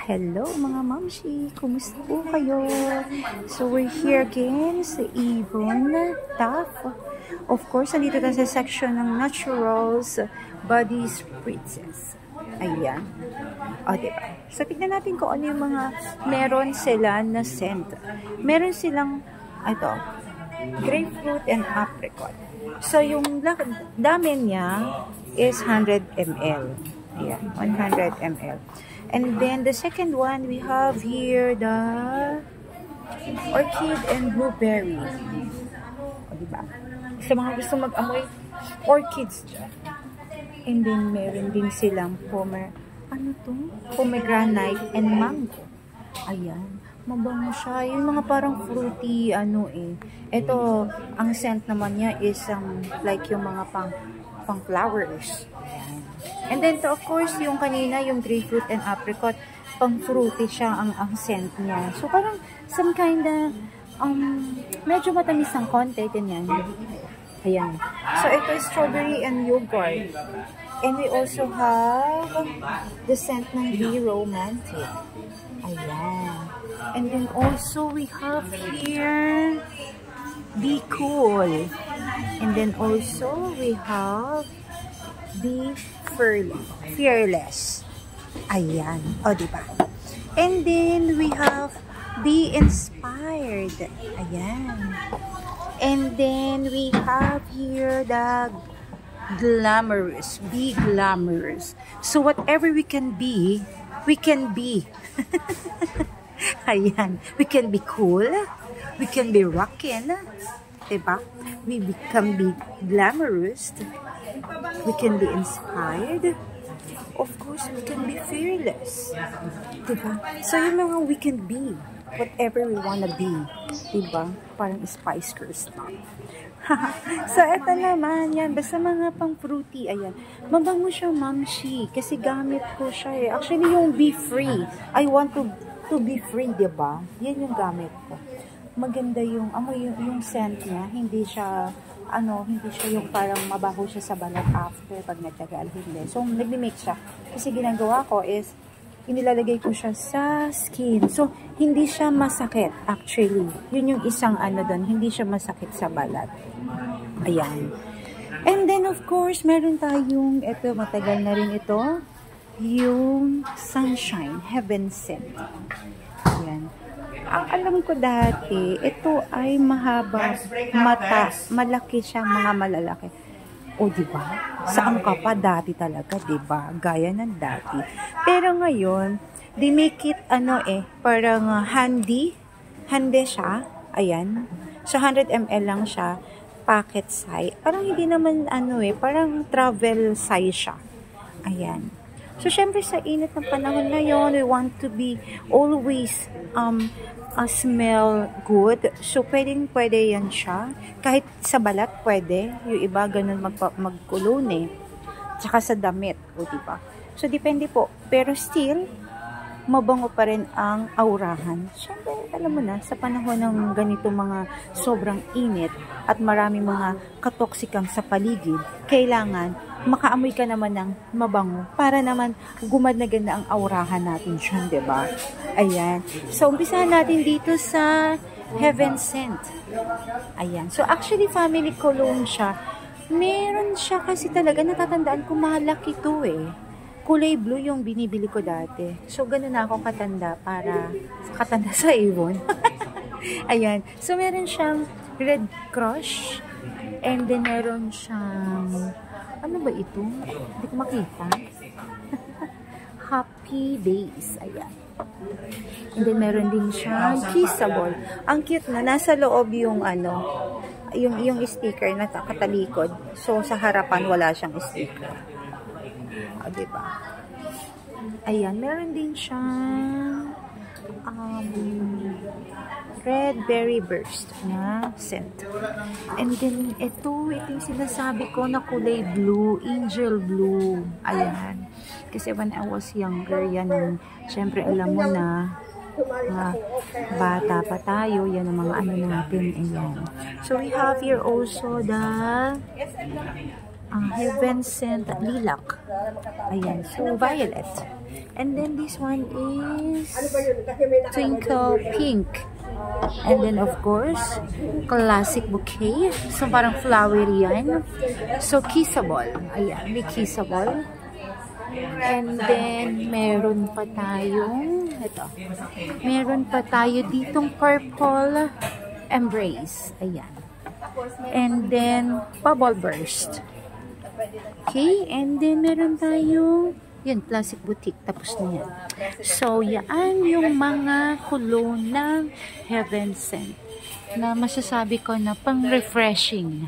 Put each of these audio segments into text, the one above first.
Hello mga mamshi! Kumusta po kayo? So we're here again sa Avon Taff. Of course, nandito tayo sa section ng Naturals Body Spritzes. Ayan. O, diba? So tignan natin kung ano yung mga meron sila na scent. Meron silang, ito, grapefruit and apricot. So yung dami niya is 100 ml. Ayan, 100 ml. And then the second one, we have here the orchid and blueberry. O, diba? Sa mga gusto mag-amoy, orchids dyan. And then meron din silang pomegranate and mango. Ayan. Mabango siya. Yung mga parang fruity, Ito, ang scent naman niya is like yung mga pang flowers. Ayan. And then, of course, yung kanina, yung grapefruit and apricot, pang fruity siya ang scent niya. So, parang some kind of, medyo matamis ang konti, ganyan. Ayan. So, ito is strawberry and yogurt. And we also have the scent ng Be Romantic. Ayan. And then also, we have here Be Cool. And then also, we have Be Fearless. Ayan. O, diba? And then, we have Be Inspired. Ayan. And then, we have here the Glamorous. Be Glamorous. So, whatever we can be, we can be. Ayan. We can be cool. We can be rockin'. Diba? We can be glamorous. We can be inspired. Of course, we can be fearless. Diba? So, yung mga we can be. Whatever we wanna be. Diba? Parang Spice Girls na. So, eto naman. Yan. Basta mga pang fruity. Ayan. Mabango siya, mamshi. Kasi gamit ko siya eh. Actually, yung be free. I want to be free, diba? Yan yung gamit ko. Maganda yung amoy, yung scent niya. Hindi siya yung parang mabaho siya sa balat after pag nagtagal. Hindi. So, nagmi-mix siya. Kasi ginagawa ko is, inilalagay ko siya sa skin. So, hindi siya masakit, actually. Yun yung isang doon. Hindi siya masakit sa balat. Ayan. And then, of course, meron tayong, ito, matagal na rin ito, yung Sunshine Heaven Scent. Ayan. Ang alam ko dati, ito ay mahaba mata. Malaki siya, mga malalaki. O, diba? Saan ka pa dati talaga, diba? Gaya ng dati. Pero ngayon, they make it, parang handy. Handy siya. Ayan. So, 100 ml lang siya. Packet size. Parang hindi naman, parang travel size siya. Ayan. So, syempre, sa init ng panahon ngayon, we want to be always, smell good. So, pwede yan siya. Kahit sa balat, pwede. Yung iba, ganun magkulon eh. Tsaka sa damit. O, diba? So, depende po. Pero still, mabango pa rin ang aurahan. Siyempre, alam mo na, sa panahon ng ganito mga sobrang init at maraming mga katoksikang sa paligid, kailangan makaamoy ka naman ng mabango para naman gumaganda ang aurahan natin siya, diba? Ayan. So, umpisahan natin dito sa Heaven Scent. Ayan. So, actually, family cologne siya. Meron siya kasi talaga, natatandaan ko, malaki to eh. Kulay blue yung binibili ko dati. So, ganun na ako katanda sa Avon. Ayan. So, meron siyang Red Crush. And then, meron siyang, ano ba ito? Hindi ko makita. Happy Days. Ayan. And then, meron din siyang Kissable. Ang cute na. Nasa loob yung, yung sticker na katalikod. So, sa harapan, wala siyang sticker. O, diba? Ayan, meron din siyang Red Berry Burst na scent. And then, ito yung sinasabi ko na kulay blue, angel blue. Ayan. Kasi when I was younger, yan syempre alam mo na, bata pa tayo, yan ang mga natin. Ayan. So, we have here also the Heaven Scent Lilac. Ayan. So, violet. And then this one is Twinkle Pink. And then of course, classic bouquet. So parang flowery yan. So kissable. Ayan, may kissable. And then meron pa tayong ito. Meron pa tayo ditong purple embrace. Ayan. And then bubble burst. Okay, and then meron tayong yun, classic boutique. Tapos na yan. So, yan yung mga cologne ng Heaven Scent na masasabi ko na pang-refreshing.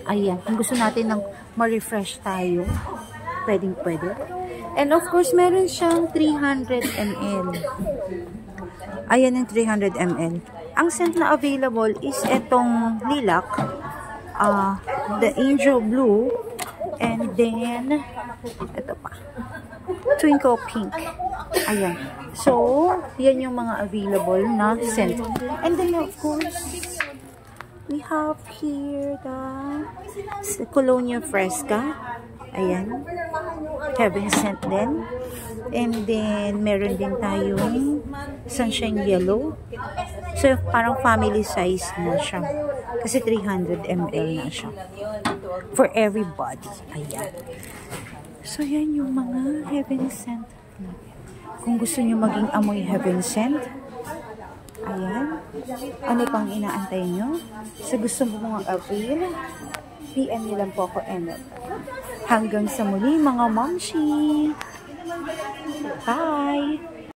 Ayan. Kung gusto natin ng ma-refresh tayo, pwedeng-pwede. And of course, meron siyang 300 ml. Ayan yung 300 ml. Ang scent na available is etong lilac, the angel blue, and then, ito pa. Twinkle Pink. Ayan. So, yan yung mga available na scent. And then, of course, we have here the Colonia Fresca. Ayan. Heaven Scent din. And then, meron din tayong Sunshine Yellow. So, parang family size na siya. Kasi 300 ml na siya. For everybody. Ayan. So, yan yung mga Heaven Scent. Kung gusto nyo maging amoy Heaven Scent, ayan. Ano pang inaantay nyo? So, gusto mo mga avail, PM nyo lang po ako. Hanggang sa muli, mga momshi! Bye!